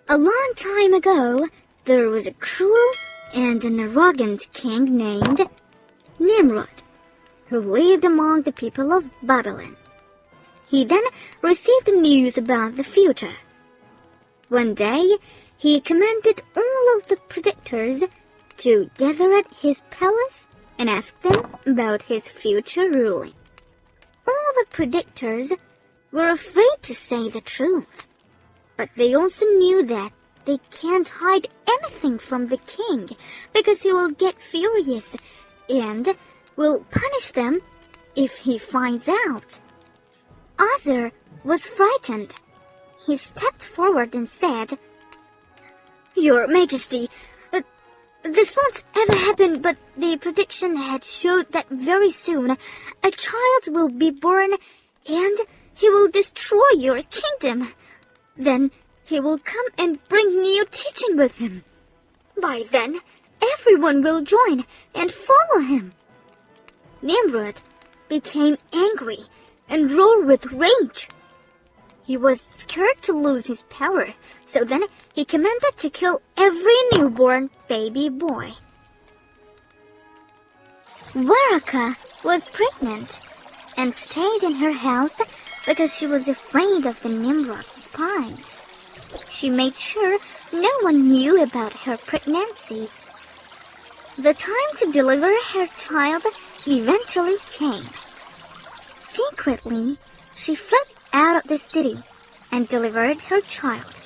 A long time ago, there was a cruel and an arrogant king named Nimrod, who lived among the people of Babylon. He then received news about the future. One day, he commanded all of the predictors to gather at his palace and ask them about his future ruling. All the predictors were afraid to say the truth, but they also knew that they can't hide anything from the king because he will get furious and will punish them if he finds out. Azar was frightened. He stepped forward and said, "Your Majesty, this won't ever happen, but the prediction had showed that very soon a child will be born and he will destroy your kingdom. Then he will come and bring new teaching with him. By then, everyone will join and follow him." Nimrod became angry and roared with rage. He was scared to lose his power, so then he commanded to kill every newborn baby boy. Waraka was pregnant and stayed in her house because she was afraid of the Nimrod's spies. She made sure no one knew about her pregnancy. The time to deliver her child eventually came. Secretly, she fled out of the city and delivered her child,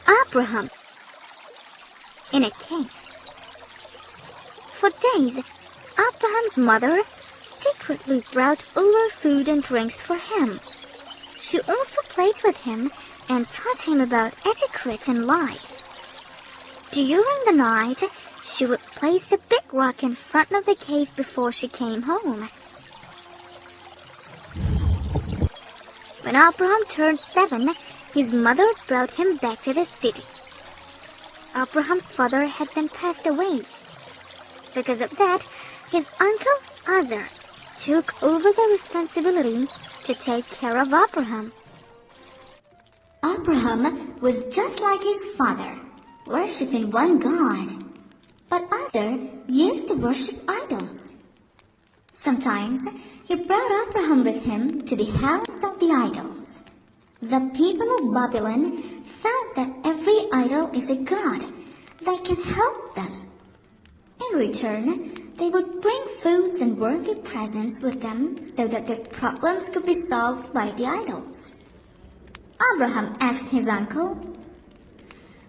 Ibrahim, in a cave. For days, Ibrahim's mother secretly brought over food and drinks for him. She also played with him and taught him about etiquette in life. During the night, she would place a big rock in front of the cave before she came home. When Ibrahim turned 7, his mother brought him back to the city. Ibrahim's father had then passed away. Because of that, his uncle Azar took over the responsibility to take care of Ibrahim. Ibrahim was just like his father, worshipping one god. But Azar used to worship idols. Sometimes he brought Ibrahim with him to the house of the idols. The people of Babylon felt that every idol is a god that can help them. In return, they would bring foods and worthy presents with them so that their problems could be solved by the idols. Abraham asked his uncle,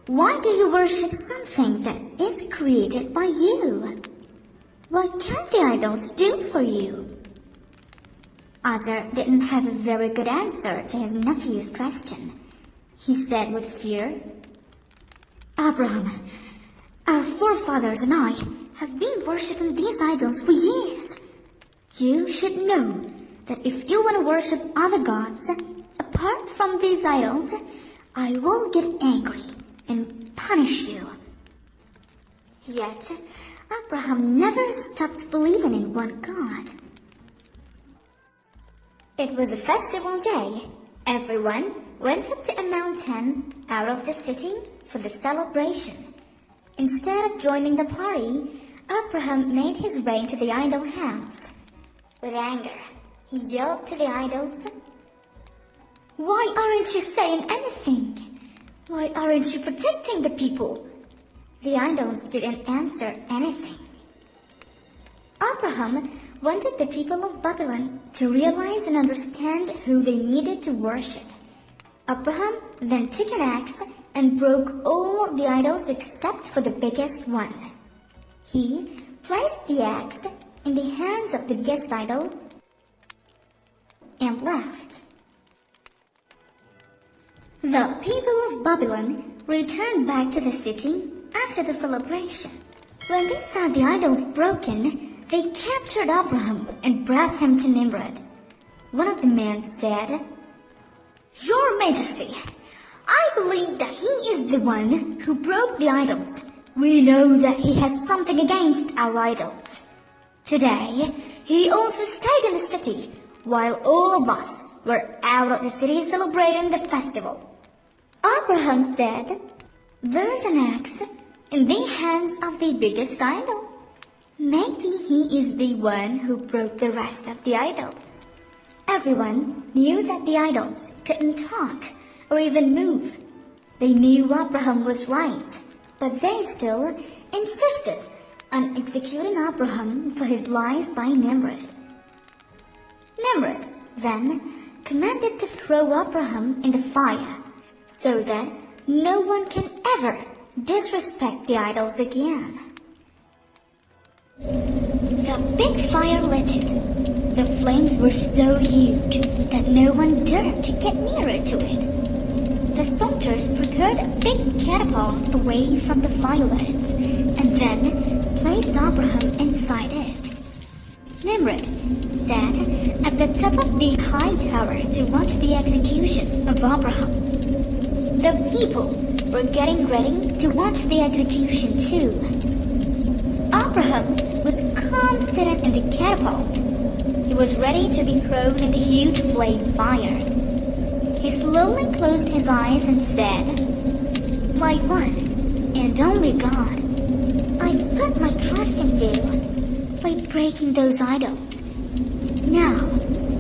"Why do you worship something that is created by you? What can the idols do for you?" Azar didn't have a very good answer to his nephew's question. He said with fear, "Abraham, our forefathers and I have been worshipping these idols for years. You should know that if you want to worship other gods apart from these idols, I will get angry and punish you." Yet, Abraham never stopped believing in one God. It was a festival day. Everyone went up to a mountain out of the city for the celebration. Instead of joining the party, Abraham made his way to the idol house. With anger, he yelled to the idols, "Why aren't you saying anything? Why aren't you protecting the people?" The idols didn't answer anything. Abraham wanted the people of Babylon to realize and understand who they needed to worship. Abraham then took an axe and broke all of the idols except for the biggest one. He placed the axe in the hands of the biggest idol and left. The people of Babylon returned back to the city after the celebration. When they saw the idols broken, they captured Abraham and brought him to Nimrod. One of the men said, "Your Majesty, I believe that he is the one who broke the idols. We know that he has something against our idols. Today, he also stayed in the city while all of us were out of the city celebrating the festival." Abraham said, There's an axe in the hands of the biggest idol. Maybe he is the one who broke the rest of the idols. Everyone knew that the idols couldn't talk or even move. They knew Abraham was right, but they still insisted on executing Abraham for his lies by Nimrod. Nimrod then commanded to throw Abraham in the fire so that no one can ever disrespect the idols again. The big fire lit it. The flames were so huge that no one dared to get nearer to it. The soldiers prepared a big catapult away from the firelight and then placed Abraham inside it. Nimrod sat at the top of the high tower to watch the execution of Abraham. The people were getting ready to watch the execution too. Abraham was calm sitting in the catapult. He was ready to be thrown in the huge flame fire. He slowly closed his eyes and said, "My one and only God, I put my trust in you by breaking those idols. Now,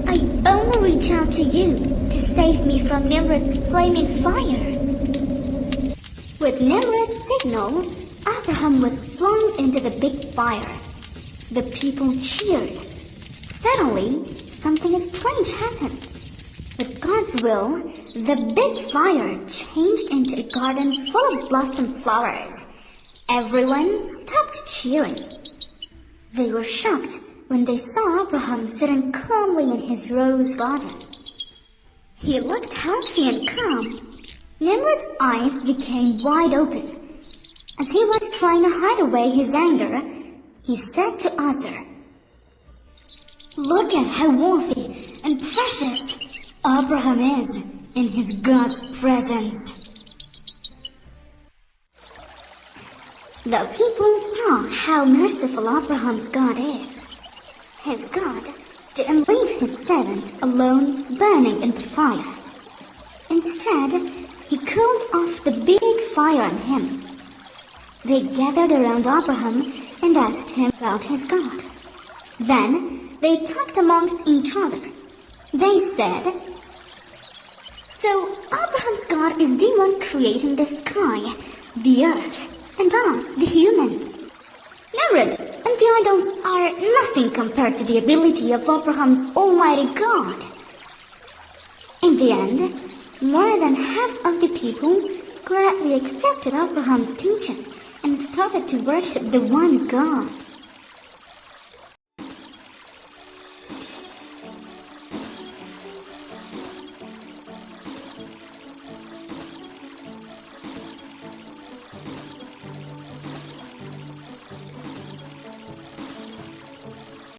I only reach out to you to save me from Nimrod's flaming fire." With Nimrod's signal, Abraham was flung into the big fire. The people cheered. Suddenly, something strange happened. With God's will, the big fire changed into a garden full of blossom flowers. Everyone stopped cheering. They were shocked when they saw Abraham sitting calmly in his rose garden. He looked healthy and calm. Nimrod's eyes became wide open. As he was trying to hide away his anger, he said to Azar, "Look at how worthy and precious Abraham is in his God's presence." The people saw how merciful Abraham's God is. His God didn't leave his servant alone burning in the fire. Instead, he cooled off the big fire on him. They gathered around Abraham and asked him about his God. Then, they talked amongst each other. They said, "So Abraham's God is the one creating the sky, the earth, and us, the humans. Nimrod and the idols are nothing compared to the ability of Abraham's almighty God." In the end, more than half of the people gladly accepted Abraham's teaching and started to worship the one God.